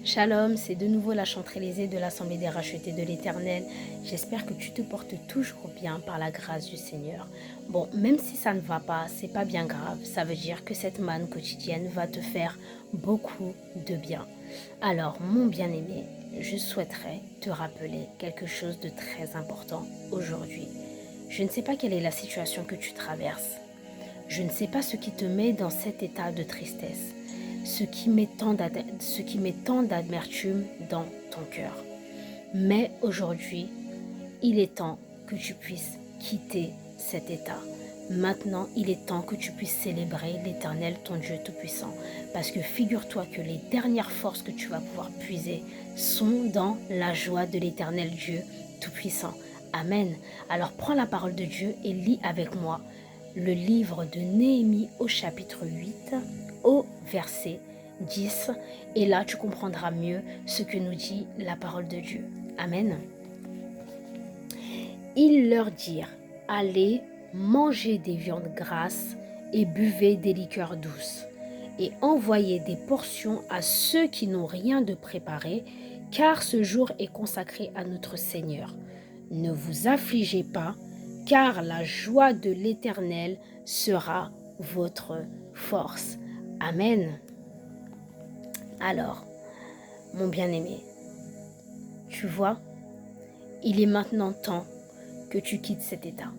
Shalom, c'est de nouveau la chanteuse Élisée de l'Assemblée des rachetés de l'Éternel. J'espère que tu te portes toujours bien par la grâce du Seigneur. Bon, même si ça ne va pas, c'est pas bien grave. Ça veut dire que cette manne quotidienne va te faire beaucoup de bien. Alors, mon bien-aimé, je souhaiterais te rappeler quelque chose de très important aujourd'hui. Je ne sais pas quelle est la situation que tu traverses. Je ne sais pas ce qui te met dans cet état de tristesse, ce qui met tant d'amertume dans ton cœur. Mais aujourd'hui, il est temps que tu puisses quitter cet état. Maintenant, il est temps que tu puisses célébrer l'Éternel, ton Dieu Tout-Puissant. Parce que figure-toi que les dernières forces que tu vas pouvoir puiser sont dans la joie de l'Éternel Dieu Tout-Puissant. Amen. Alors prends la parole de Dieu et lis avec moi le livre de Néhémie au chapitre 8, au verset 10. Et là, tu comprendras mieux ce que nous dit la parole de Dieu. Amen. Ils leur dirent, allez, mangez des viandes grasses et buvez des liqueurs douces, et envoyez des portions à ceux qui n'ont rien de préparé, car ce jour est consacré à notre Seigneur. Ne vous affligez pas, car la joie de l'Éternel sera votre force. Amen. Alors, mon bien-aimé, tu vois, il est maintenant temps que tu quittes cet état.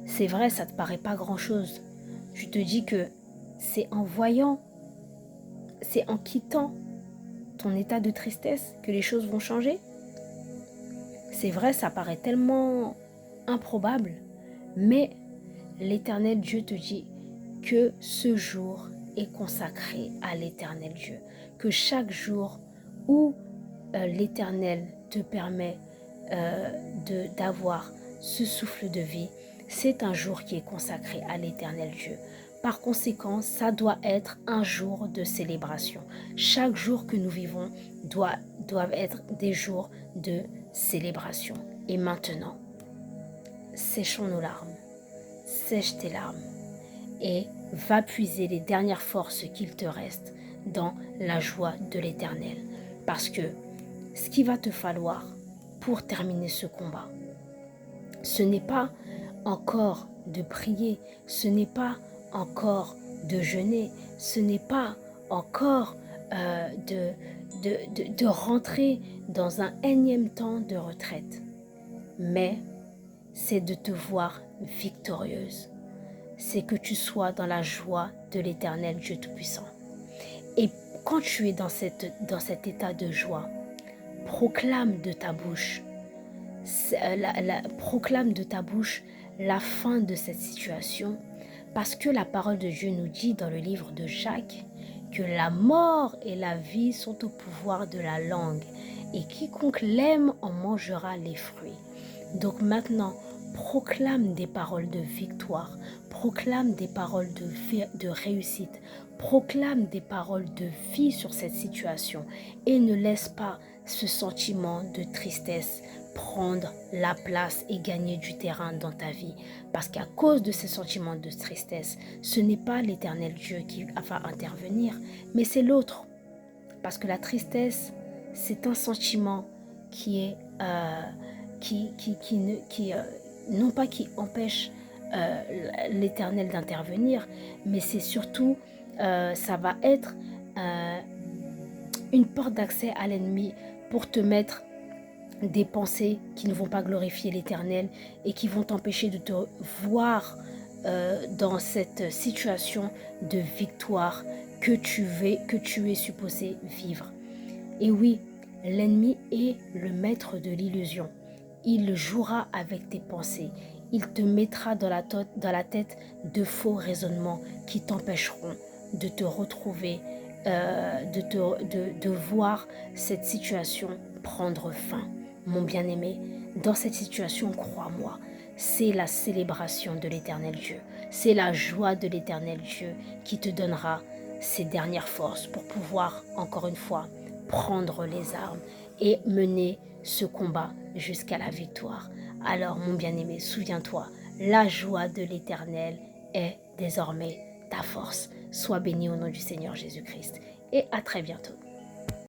C'est vrai, ça te paraît pas grand-chose. Tu te dis que c'est en voyant, c'est en quittant ton état de tristesse que les choses vont changer. C'est vrai, ça paraît tellement improbable, mais l'Éternel Dieu te dit que ce jour est consacré à l'Éternel Dieu, que chaque jour où l'Éternel te permet d'avoir ce souffle de vie, c'est un jour qui est consacré à l'Éternel Dieu. Par conséquent, ça doit être un jour de célébration. Chaque jour que nous vivons doivent être des jours de célébration. Et maintenant, séchons nos larmes, sèche tes larmes et va puiser les dernières forces qu'il te reste dans la joie de l'Éternel. Parce que ce qu'il va te falloir pour terminer ce combat, ce n'est pas encore de prier, ce n'est pas encore de jeûner, ce n'est pas encore de rentrer dans un énième temps de retraite, mais c'est de te voir victorieuse. C'est que tu sois dans la joie de l'Éternel Dieu Tout-Puissant. Et quand tu es dans cet état de joie, proclame de ta bouche, proclame de ta bouche la fin de cette situation, parce que la parole de Dieu nous dit dans le livre de Jacques que la mort et la vie sont au pouvoir de la langue, et quiconque l'aime en mangera les fruits. Donc maintenant, proclame des paroles de victoire, proclame des paroles de réussite, proclame des paroles de vie sur cette situation et ne laisse pas ce sentiment de tristesse prendre la place et gagner du terrain dans ta vie. Parce qu'à cause de ces sentiments de tristesse, ce n'est pas l'Éternel Dieu qui va intervenir, mais c'est l'autre. Parce que la tristesse, c'est un sentiment qui est non pas qui empêche l'Éternel d'intervenir, mais c'est surtout, ça va être une porte d'accès à l'ennemi pour te mettre des pensées qui ne vont pas glorifier l'Éternel et qui vont t'empêcher de te voir dans cette situation de victoire que tu es supposé vivre. Et oui, l'ennemi est le maître de l'illusion. Il jouera avec tes pensées. Il te mettra dans la tête de faux raisonnements qui t'empêcheront de te retrouver, de voir cette situation prendre fin. Mon bien-aimé, dans cette situation, crois-moi, c'est la célébration de l'Éternel Dieu. C'est la joie de l'Éternel Dieu qui te donnera ces dernières forces pour pouvoir, encore une fois, prendre les armes et mener ce combat jusqu'à la victoire. Alors, mon bien-aimé, souviens-toi, la joie de l'Éternel est désormais ta force. Sois béni au nom du Seigneur Jésus-Christ et à très bientôt.